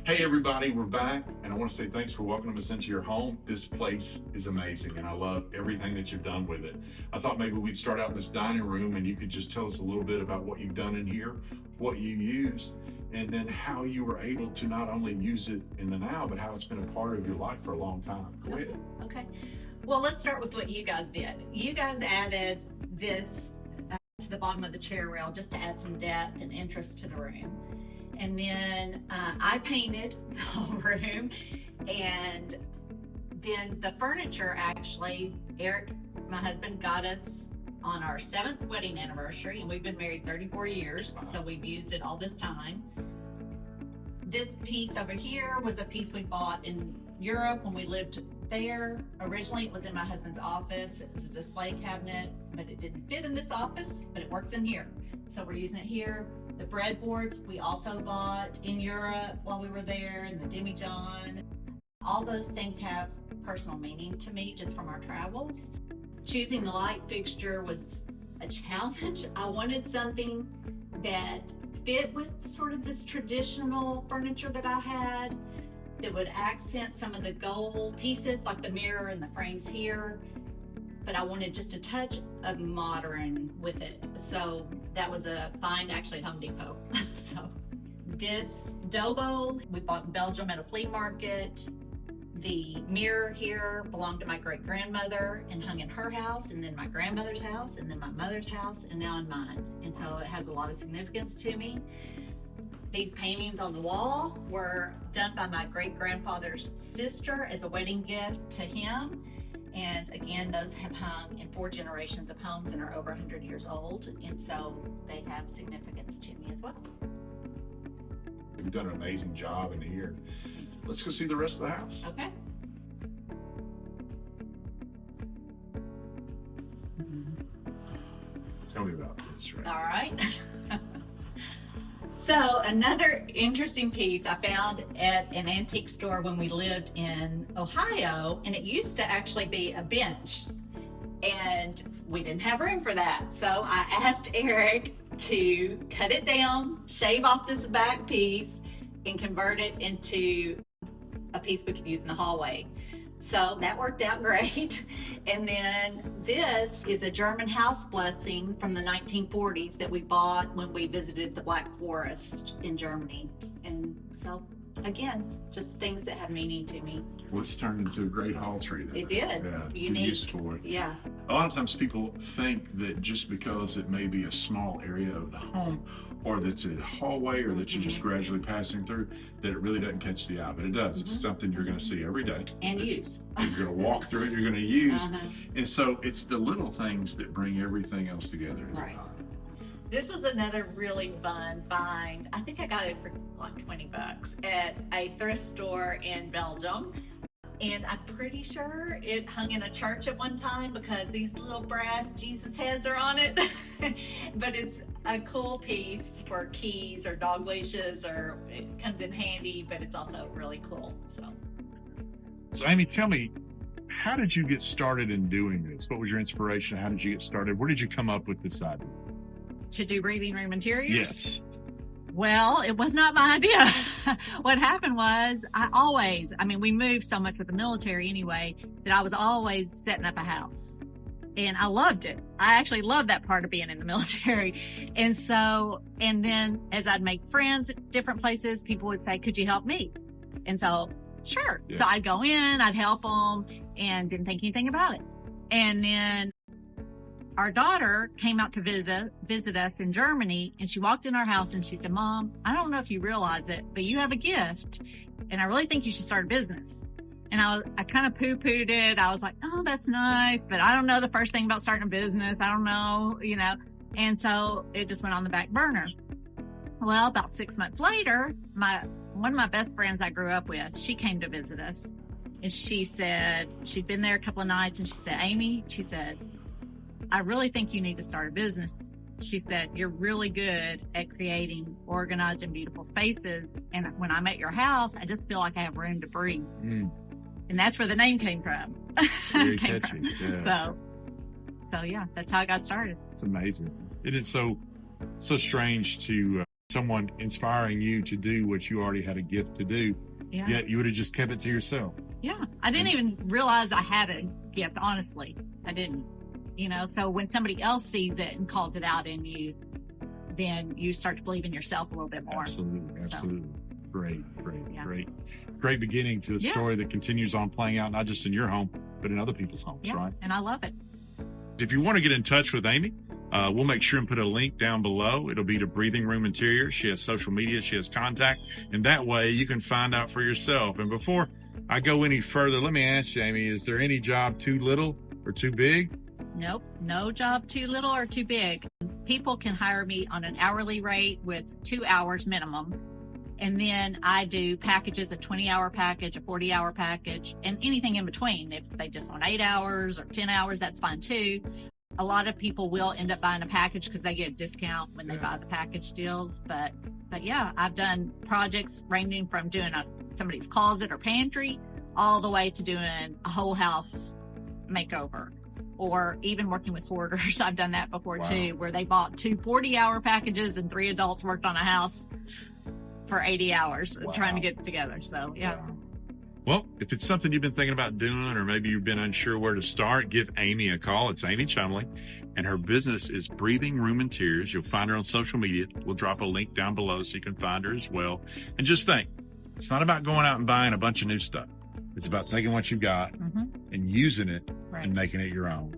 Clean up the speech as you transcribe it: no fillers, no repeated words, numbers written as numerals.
Hey everybody, we're back, and I want to say thanks for welcoming us into your home. This place is amazing, and I love everything that you've done with it. I thought maybe we'd start out in this dining room, and you could just tell us a little bit about what you've done in here, what you used, and then how you were able to not only use it in the now, but how it's been a part of your life for a long time. Go ahead. Okay. Well, let's start with what you guys did. You guys added this to the bottom of the chair rail just to add some depth and interest to the room. And then I painted the whole room, and then the furniture, actually, Eric, my husband, got us on our 7th wedding anniversary, and we've been married 34 years, so we've used it all this time. This piece over here was a piece we bought in Europe when we lived there. Originally, it was in my husband's office. It was a display cabinet, but it didn't fit in this office, but it works in here. So we're using it here. The breadboards we also bought in Europe while we were there, and the demijohn. All those things have personal meaning to me just from our travels. Choosing the light fixture was a challenge. I wanted something that fit with sort of this traditional furniture that I had, that would accent some of the gold pieces like the mirror and the frames here, but I wanted just a touch of modern with it. So that was a find actually at Home Depot. So this Dobo we bought in Belgium at a flea market. The mirror here belonged to my great-grandmother and hung in her house, and then my grandmother's house, and then my mother's house, and now in mine. And so it has a lot of significance to me. These paintings on the wall were done by my great-grandfather's sister as a wedding gift to him. And again, those have hung in 4 generations of homes and are over 100 years old. And so they have significance to me as well. You've done an amazing job in here. Let's go see the rest of the house. Okay. Tell me about this, right? All right. So another interesting piece I found at an antique store when we lived in Ohio, and it used to actually be a bench, and we didn't have room for that. So I asked Eric to cut it down, shave off this back piece, and convert it into a piece we could use in the hallway. So that worked out great. And then this is a German house blessing from the 1940s that we bought when we visited the Black Forest in Germany. And so again, just things that have meaning to me. Well, it's turned into a great hall tree. It did. Yeah, unique. Useful. Yeah. A lot of times people think that just because it may be a small area of the home, or that's a hallway, or that you're just gradually passing through, that it really doesn't catch the eye, but it does. It's something you're going to see every day. And use. You're going to walk through it, you're going to use. And so it's the little things that bring everything else together. Right. This is another really fun find. I think I got it for like 20 bucks at a thrift store in Belgium. And I'm pretty sure it hung in a church at one time because these little brass Jesus heads are on it. But it's a cool piece for keys or dog leashes, or it comes in handy, but it's also really cool. So Amy, tell me, how did you get started in doing this? What was your inspiration? How did you get started? Where did you come up with this idea? To do breathing room interiors? Yes. Well, it was not my idea. What happened was we moved so much with the military anyway, that I was always setting up a house. And I loved it. I actually loved that part of being in the military. And then as I'd make friends at different places, people would say, could you help me? And so, sure. Yeah. So I'd go in, I'd help them, and didn't think anything about it. And then our daughter came out to visit us in Germany, and she walked in our house and she said, Mom, I don't know if you realize it, but you have a gift, and I really think you should start a business. And I kind of poo-pooed it. I was like, oh, that's nice, but I don't know the first thing about starting a business. I don't know, and so it just went on the back burner. Well, about 6 months later, one of my best friends I grew up with, she came to visit us, and she said, she'd been there a couple of nights, and she said, Amy, she said, I really think you need to start a business. She said, you're really good at creating organized and beautiful spaces. And when I'm at your house, I just feel like I have room to breathe. And that's where the name came from. Very catchy. Yeah. So yeah, that's how I got started. It's amazing. It is so strange to someone inspiring you to do what you already had a gift to do. Yeah. Yet you would have just kept it to yourself. Yeah. I didn't even realize I had a gift, honestly. I didn't, so when somebody else sees it and calls it out in you, then you start to believe in yourself a little bit more. Absolutely. Absolutely. So. Yeah. Great beginning to a story that continues on playing out, not just in your home, but in other people's homes, right? And I love it. If you want to get in touch with Amy, we'll make sure and put a link down below. It'll be to Breathing Room Interiors. She has social media, she has contact, and that way you can find out for yourself. And before I go any further, let me ask you, Amy, is there any job too little or too big? Nope, no job too little or too big. People can hire me on an hourly rate with 2 hours minimum. And then I do packages, a 20-hour package, a 40-hour package, and anything in between. If they just want 8 hours or 10 hours, that's fine too. A lot of people will end up buying a package because they get a discount when they buy the package deals. But yeah, I've done projects ranging from doing somebody's closet or pantry all the way to doing a whole house makeover, or even working with hoarders. I've done that before too, where they bought 2 40-hour packages and 3 adults worked on a house for 80 hours trying to get it together. So, yeah. Well, if it's something you've been thinking about doing, or maybe you've been unsure where to start, give Amy a call. It's Amy Chumbley, and her business is Breathing Room Interiors. You'll find her on social media. We'll drop a link down below so you can find her as well. And just think, it's not about going out and buying a bunch of new stuff. It's about taking what you've got and using it and making it your own.